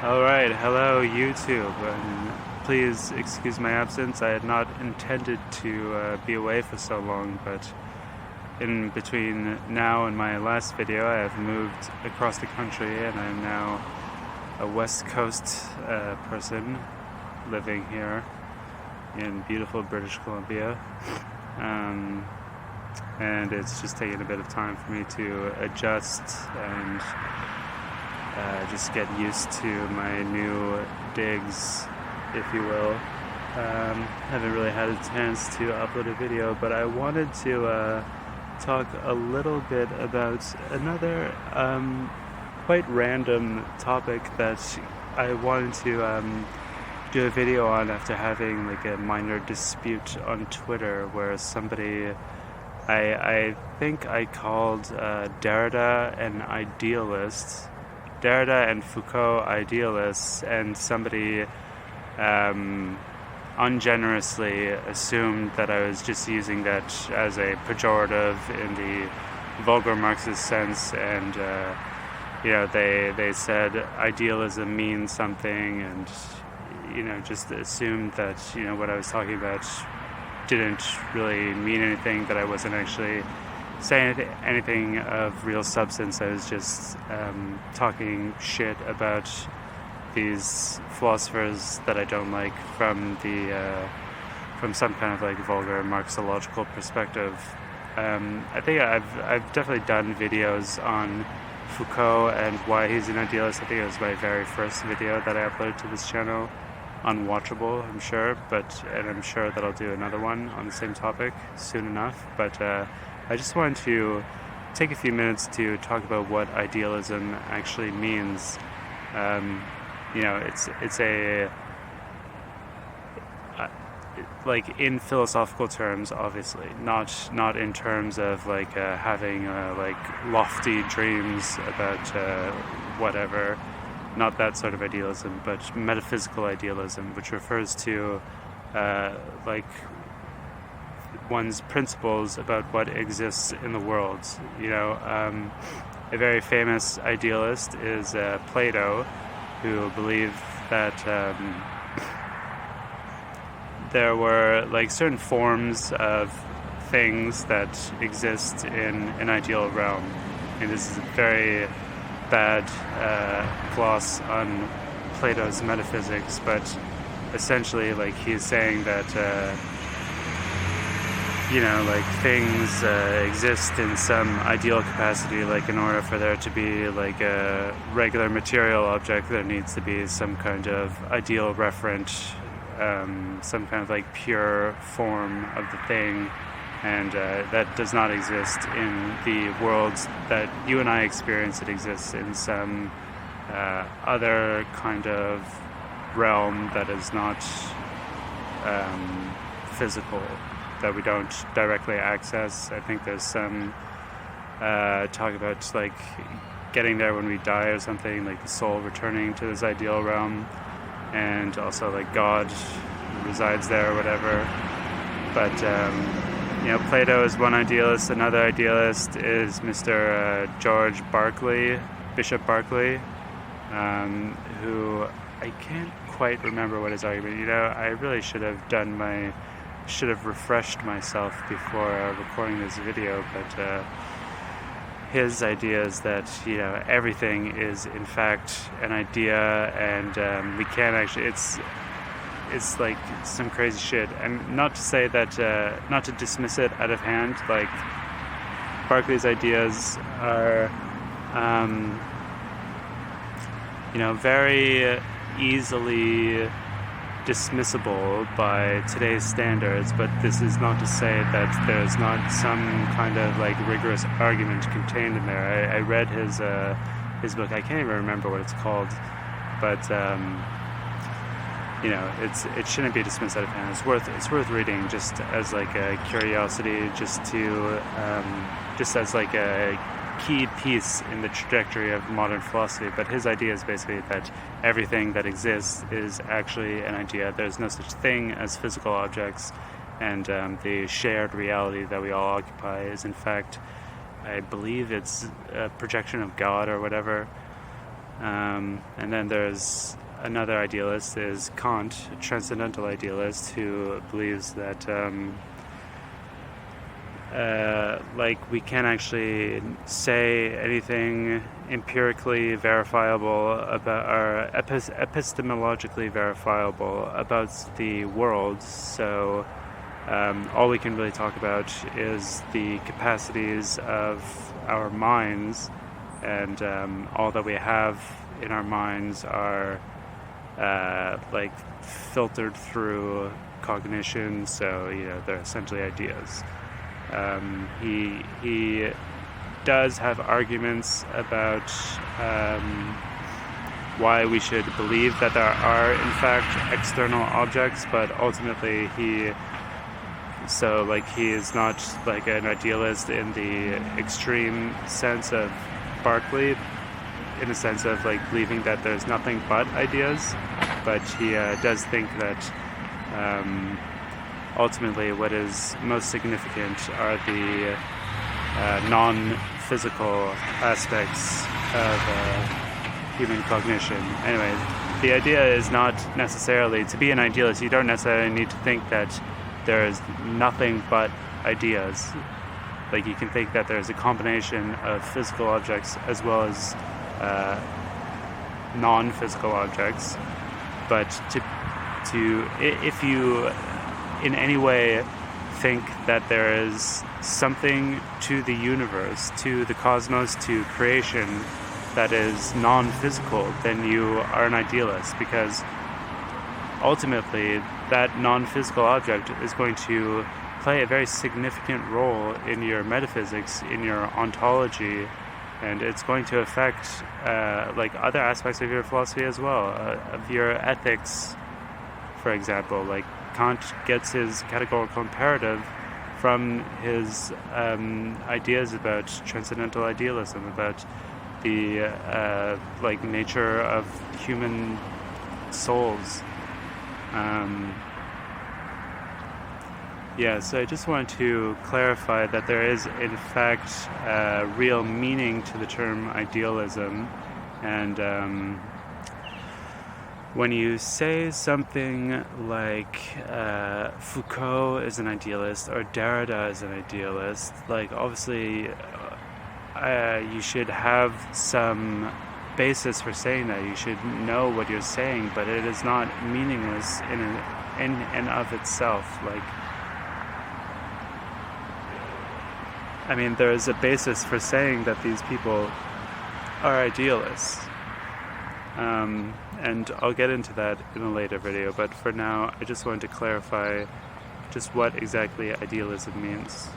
Alright, hello YouTube, and please excuse my absence. I had not intended to be away for so long, but in between now and my last video I have moved across the country and I'm now a West Coast person living here in beautiful British Columbia. And it's just taken a bit of time for me to adjust and just get used to my new digs, if you will. Haven't really had a chance to upload a video, but I wanted to talk a little bit about another quite random topic that I wanted to do a video on after having like a minor dispute on Twitter where somebody, I think I called Derrida an idealist, Derrida and Foucault idealists, and somebody ungenerously assumed that I was just using that as a pejorative in the vulgar Marxist sense, and they said idealism means something, and just assumed that what I was talking about didn't really mean anything, that I wasn't actually saying anything of real substance. I was just talking shit about these philosophers that I don't like from some kind of like vulgar Marxological perspective. I think I've definitely done videos on Foucault and why he's an idealist. I think it was my very first video that I uploaded to this channel. Unwatchable, I'm sure, and I'm sure that I'll do another one on the same topic soon enough. But I just wanted to take a few minutes to talk about what idealism actually means. It's a like in philosophical terms, obviously, not in terms of like having like lofty dreams about whatever. Not that sort of idealism, but metaphysical idealism, which refers to like one's principles about what exists in the world. A very famous idealist is Plato, who believed that there were like certain forms of things that exist in an ideal realm. And this is a very bad gloss on Plato's metaphysics, but essentially like he's saying that like things exist in some ideal capacity. Like in order for there to be like a regular material object, there needs to be some kind of ideal referent, some kind of like pure form of the thing, and that does not exist in the worlds that you and I experience. It exists in some other kind of realm that is not physical, that we don't directly access. I think there's some talk about like getting there when we die or something, like the soul returning to this ideal realm, and also like God resides there or whatever. But Plato is one idealist. Another idealist is Mr. George Berkeley, Bishop Berkeley, who I can't quite remember what his argument. I really should have refreshed myself before recording this video, but his idea is that everything is in fact an idea, and we can't actually. It's like some crazy shit, and not to say that, not to dismiss it out of hand. Like Berkeley's ideas are, very easily dismissible by today's standards, but this is not to say that there's not some kind of like rigorous argument contained in there. I read his book. I can't even remember what it's called, but it shouldn't be dismissed out of hand. It's worth reading just as like a curiosity, just as like a key piece in the trajectory of modern philosophy. But his idea is basically that everything that exists is actually an idea. There's no such thing as physical objects, and the shared reality that we all occupy is in fact, I believe it's a projection of God or whatever. And then there's another idealist, is Kant, a transcendental idealist, who believes that we can't actually say anything empirically verifiable about, or epistemologically verifiable about the world. So all we can really talk about is the capacities of our minds, and all that we have in our minds are filtered through cognition. So they're essentially ideas. He does have arguments about why we should believe that there are in fact external objects, but ultimately he is not like an idealist in the extreme sense of Berkeley, in the sense of believing that there's nothing but ideas, but he does think that ultimately what is most significant are the non-physical aspects of human cognition. Anyway, the idea is not necessarily, to be an idealist, you don't necessarily need to think that there is nothing but ideas. You can think that there's a combination of physical objects as well as non-physical objects. But if you in any way think that there is something to the universe, to the cosmos, to creation that is non-physical, then you are an idealist, because ultimately that non-physical object is going to play a very significant role in your metaphysics, in your ontology, and it's going to affect other aspects of your philosophy as well, of your ethics, for example. Kant gets his categorical imperative from his ideas about transcendental idealism, about the nature of human souls. So I just wanted to clarify that there is in fact real meaning to the term idealism, and when you say something like Foucault is an idealist or Derrida is an idealist, obviously you should have some basis for saying that. You should know what you're saying, but it is not meaningless in and of itself. There is a basis for saying that these people are idealists. And I'll get into that in a later video, but for now I just wanted to clarify just what exactly idealism means.